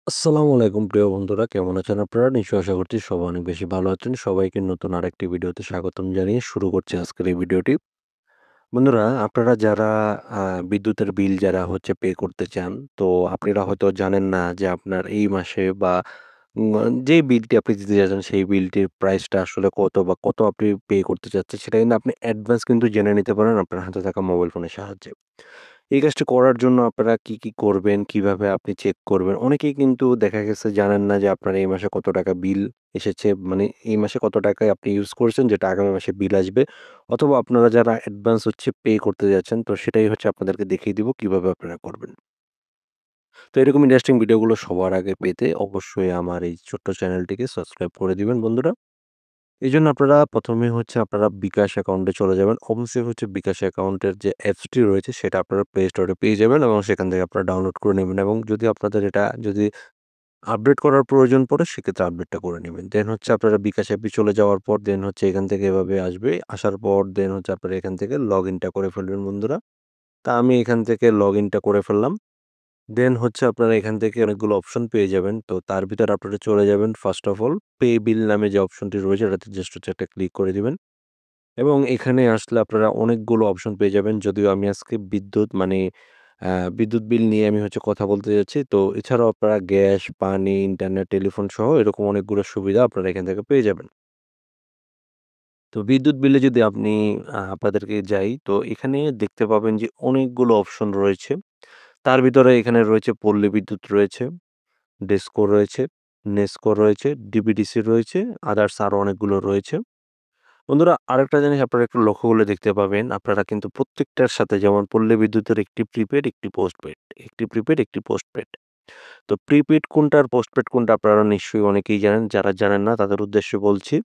আসসালামু আলাইকুম প্রিয় বন্ধুরা, কেমন আছেন আপনারা? নিশ্চয়ই আশা করছি সবাই অনেক বেশি ভালো আছেন। সবাইকে নতুন আরেকটি ভিডিওতে স্বাগতম জানিয়ে শুরু করছি আজকের এই ভিডিওটি। বন্ধুরা, আপনারা যারা আ বিদ্যুতের বিল যারা হচ্ছে পে করতে চান, তো আপনারা হয়তো জানেন না যে আপনার এই মাসে বা উম যেই বিলটি আপনি দিতে যাচ্ছেন সেই বিলটির প্রাইসটা আসলে কত বা কত আপনি পে করতে চাচ্ছেন সেটা কিন্তু আপনি অ্যাডভান্স কিন্তু জেনে নিতে পারেন আপনার হাতে থাকা মোবাইল ফোনের সাহায্যে। এই কাজটি করার জন্য আপনারা কি করবেন? কিভাবে আপনি চেক করবেন? অনেকেই কিন্তু দেখা গেছে জানেন না যে আপনার এই মাসে কত টাকা বিল এসেছে। মানে এই মাসে কত টাকায় আপনি ইউজ করছেন যেটা আগামী মাসে বিল আসবে। অথবা আপনারা যারা অ্যাডভান্স হচ্ছে পে করতে যাচ্ছেন তো সেটাই হচ্ছে আপনাদেরকে দেখিয়ে দিব কিভাবে আপনারা করবেন। তো এরকম ইন্টারেস্টিং ভিডিওগুলো সবার আগে পেতে অবশ্যই আমার এই ছোট্ট চ্যানেলটিকে সাবস্ক্রাইব করে দিবেন বন্ধুরা। এজন্য আপনারা ১ম এ হচ্ছে আপনারা বিকাশ অ্যাকাউন্টে চলে যাবেন। অবশ্যই হচ্ছে বিকাশ অ্যাকাউন্টের যে অ্যাপসটি রয়েছে সেটা আপনারা প্লে স্টোরে পেয়ে যাবেন এবং সেখান থেকে আপনারা ডাউনলোড করে নেবেন এবং যদি আপনাদের এটা যদি আপডেট করার প্রয়োজন পড়ে সেক্ষেত্রে আপডেটটা করে নিবেন। দেন হচ্ছে আপনারা বিকাশ অ্যাপে চলে যাওয়ার পর দেন হচ্ছে এখান থেকে এভাবে আসবে। আসার পর দেন হচ্ছে আপনারা এখান থেকে লগইনটা করে ফেলবেন বন্ধুরা। তা আমি এখান থেকে লগইনটা করে ফেললাম। দেন হচ্ছে আপনারা এখান থেকে অনেকগুলো অপশন পেয়ে যাবেন। তো তার ভিতরে আপনারা চলে যাবেন ফার্স্ট অফ অল পে বিল নামে যে অপশনটি রয়েছে এটাতে জাস্ট হচ্ছে একটা ক্লিক করে দিবেন। এবং এখানে আসলে আপনারা অনেকগুলো অপশন পেয়ে যাবেন। যদিও আমি আজকে বিদ্যুৎ মানে আ বিদ্যুৎ বিল নিয়ে আমি হচ্ছে কথা বলতে যাচ্ছি। তো এছাড়াও আপনারা গ্যাস, পানি, ইন্টারনেট, টেলিফোন সহ এরকম অনেকগুলো সুবিধা আপনারা এখান থেকে পেয়ে যাবেন। তো বিদ্যুৎ বিলে যদি আপনি আপনাদেরকে যাই, তো এখানে দেখতে পাবেন যে অনেকগুলো অপশন রয়েছে। তার ভিতরে এখানে রয়েছে পল্লী বিদ্যুৎ রয়েছে, ডেস্কো রয়েছে, নেস্কো রয়েছে, ডিবিডিসি রয়েছে, আদার্স আরো অনেকগুলো রয়েছে। বন্ধুরা, আরেকটা জিনিস আপনারা একটু লক্ষ্য করলে দেখতে পাবেন, আপনারা কিন্তু প্রত্যেকটার সাথে যেমন পল্লী বিদ্যুতের একটি প্রিপেড, একটি পোস্টপেড, একটি প্রিপেড, একটি পোস্টপেড। তো প্রিপেড কোনটা আর পোস্টপেড কোনটা আপনারা নিশ্চয়ই অনেকেই জানেন। যারা জানেন না তাদের উদ্দেশ্যে বলছি।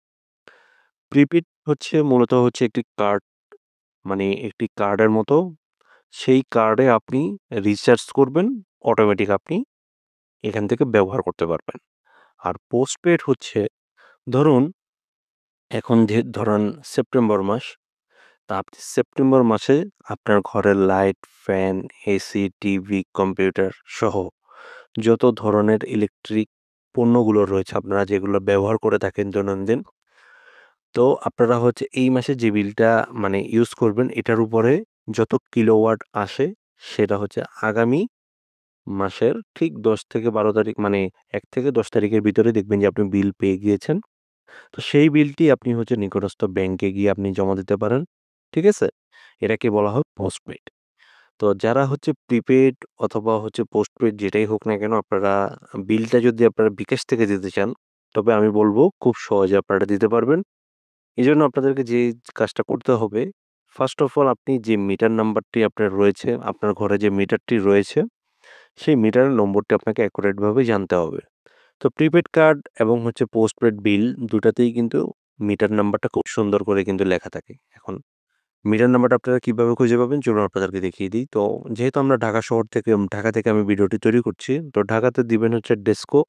প্রিপেড হচ্ছে মূলত হচ্ছে একটি কার্ড, মানে একটি কার্ডের মতো। সেই কার্ডে আপনি রিচার্জ করবেন, অটোমেটিক আপনি এখান থেকে ব্যবহার করতে পারবেন। আর পোস্টপেড হচ্ছে ধরুন এখন ধরেন সেপ্টেম্বর মাস। তা আপনি সেপ্টেম্বর মাসে আপনার ঘরের light, fan, AC, TV, computer সহ যত ধরনের ইলেকট্রিক পণ্যগুলো রয়েছে আপনারা যেগুলো ব্যবহার করে থাকেন দৈনন্দিন, তো আপনারা হচ্ছে এই মাসে যে বিলটা মানে ইউজ করবেন এটার উপরে যত কিলোওয়াট আসে সেটা হচ্ছে আগামী মাসের ঠিক ১০ থেকে ১২ তারিখ মানে ১ থেকে ১০ তারিখের ভিতরে দেখবেন যে আপনি বিল পেয়ে গিয়েছেন। তো সেই বিলটি আপনি হচ্ছে নিকটস্থ ব্যাংকে গিয়ে আপনি জমা দিতে পারেন। ঠিক আছে? এটাকে বলা হয় পোস্টপেড। তো যারা হচ্ছে প্রিপেড অথবা হচ্ছে পোস্টপেড যেটাই হোক না কেন আপনারা বিলটা যদি আপনারা বিকাশ থেকে দিতে চান, তবে আমি বলব খুব সহজে আপনারা দিতে পারবেন। এজন্য আপনাদেরকে যে কাজটা করতে হবে, ফার্স্ট অফ অল আপনি যে মিটার নাম্বারটি আপনার রয়েছে, আপনার ঘরে যে মিটারটি রয়েছে, সেই মিটারের নম্বরটি আপনাকে অ্যাকুরেট ভাবে জানতে হবে। তো প্রিপেড কার্ড এবং হচ্ছে পোস্টপেড বিল দুটাতেই কিন্তু মিটার নাম্বারটা খুব সুন্দর করে কিন্তু লেখা থাকে। এখন মিটার নাম্বারটা আপনারা কিভাবে খুঁজে পাবেন চলুন আপনাদেরকে দেখিয়ে দিই। তো যেহেতু আমরা ঢাকা থেকে আমি ভিডিওটি তৈরি করছি। তো ঢাকাতে দিবেন হচ্ছে ডেস্কো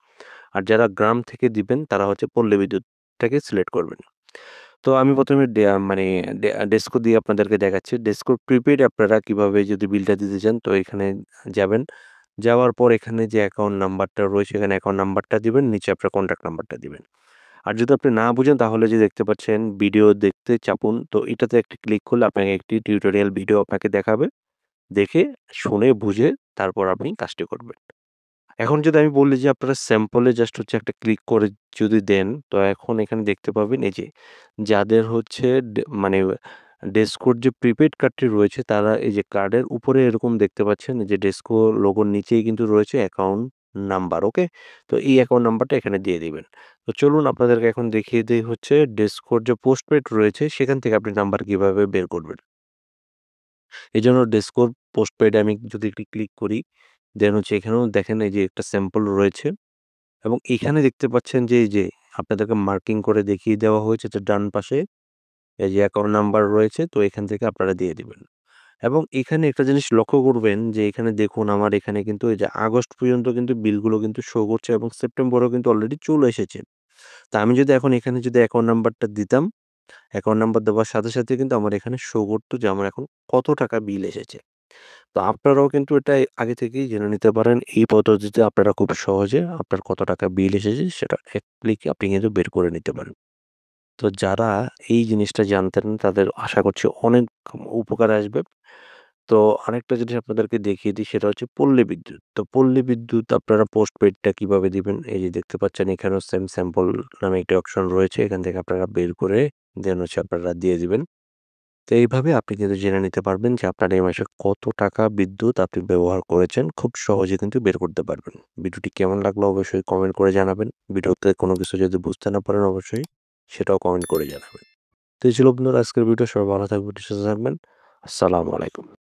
আর যারা গ্রাম থেকে দিবেন তারা হচ্ছে পল্লী বিদ্যুৎটাকে সিলেক্ট করবেন। তো আমি ১ম এ মানে ডেস্কো দিয়ে আপনাদেরকে দেখাচ্ছি। ডেস্কোর প্রিপেইড আপনারা কিভাবে যদি বিলটা দিতে চান তো এখানে যাবেন। যাওয়ার পর এখানে যে অ্যাকাউন্ট নাম্বারটা রয়েছে এখানে অ্যাকাউন্ট নাম্বারটা দিবেন, নিচে আপনার কনট্যাক্ট নাম্বারটা দিবেন। আর যদি আপনি না বুঝেন তাহলে যে দেখতে পাচ্ছেন ভিডিও দেখতে চাপুন। তো এটাতে একটা ক্লিক করলে আপনাকে একটি টিউটোরিয়াল ভিডিও আপনাকে দেখাবে। দেখে শুনে বুঝে তারপর আপনি কাজটি করবেন। এখন যদি আমি বলি যে আপনারা স্যাম্পল এ জাস্ট হচ্ছে একটা ক্লিক করে যদি দেন, তো এখন এখানে দেখতে পাবেন এই যে যাদের হচ্ছে মানে ডেস্কোর যে প্রিপেইড কার্ডটি রয়েছে তারা এই যে কার্ডের উপরে এরকম দেখতে পাচ্ছেন যে ডেস্কো লোগোর নিচেই কিন্তু রয়েছে অ্যাকাউন্ট নাম্বার, ওকে? তো এই অ্যাকাউন্ট নাম্বারটা এখানে দিয়ে দিবেন। তো চলুন আপনাদেরকে এখন দেখিয়ে দেই হচ্ছে ডেস্কোর যে পোস্টপেড রয়েছে সেখান থেকে আপনি নাম্বার কিভাবে বের করবেন। এজন্য ডেস্কোর পোস্টপেড আমি যদি একটি ক্লিক করি, দেন হচ্ছে এখানেও দেখেন এই যে একটা স্যাম্পল রয়েছে। এবং এখানে দেখতে পাচ্ছেন যে এই যে আপনাদেরকে মার্কিং করে দেখিয়ে দেওয়া হয়েছে যে ডান পাশে এই যে অ্যাকাউন্ট নাম্বার রয়েছে তো এখান থেকে আপনারা দিয়ে দিবেন। এবং এখানে একটা জিনিস লক্ষ্য করবেন যে এখানে দেখুন আমার এখানে কিন্তু এই যে আগস্ট পর্যন্ত কিন্তু বিলগুলো কিন্তু শো করছে এবং সেপ্টেম্বরেও কিন্তু অলরেডি চলে এসেছে। তা আমি যদি এখন এখানে যদি অ্যাকাউন্ট নাম্বারটা দিতাম, অ্যাকাউন্ট নাম্বার দেওয়ার সাথে কিন্তু আমার এখানে শো করত যে আমার এখন কত টাকা বিল এসেছে। তো আপনারাও কিন্তু এটা আগে থেকেই জেনে নিতে পারেন। এই পদ্ধতিতে আপনারা খুব সহজে আপনার কত টাকা বিল এসেছে সেটা এক ক্লিকে আপনি কিন্তু বের করে নিতে পারেন। তো যারা এই জিনিসটা জানতেন না তাদের আশা করছি অনেক উপকারে আসবে। তো আরেকটা জিনিস আপনাদেরকে দেখিয়ে দিই সেটা হচ্ছে পল্লী বিদ্যুৎ। তো পল্লী বিদ্যুৎ আপনারা পোস্টপেইডটা কিভাবে দিবেন? এই যে দেখতে পাচ্ছেন এখানেও সেম স্যাম্পল নামে একটা অপশন রয়েছে। এখান থেকে আপনারা বের করে দেন হচ্ছে আপনারা দিয়ে দিবেন। তো এইভাবে আপনি কিন্তু জেনে নিতে পারবেন যে আপনার এই মাসে কত টাকা বিদ্যুৎ আপনি ব্যবহার করেছেন। খুব সহজে কিন্তু বের করতে পারবেন। ভিডিওটি কেমন লাগলো অবশ্যই কমেন্ট করে জানাবেন। ভিডিওতে কোনো কিছু যদি বুঝতে না পারেন অবশ্যই সেটাও কমেন্ট করে জানাবেন। তো এই ছিল বন্ধুরা আজকের ভিডিও। সবাই ভালো থাকবেন, সুস্থ থাকবেন। আসসালামু আলাইকুম।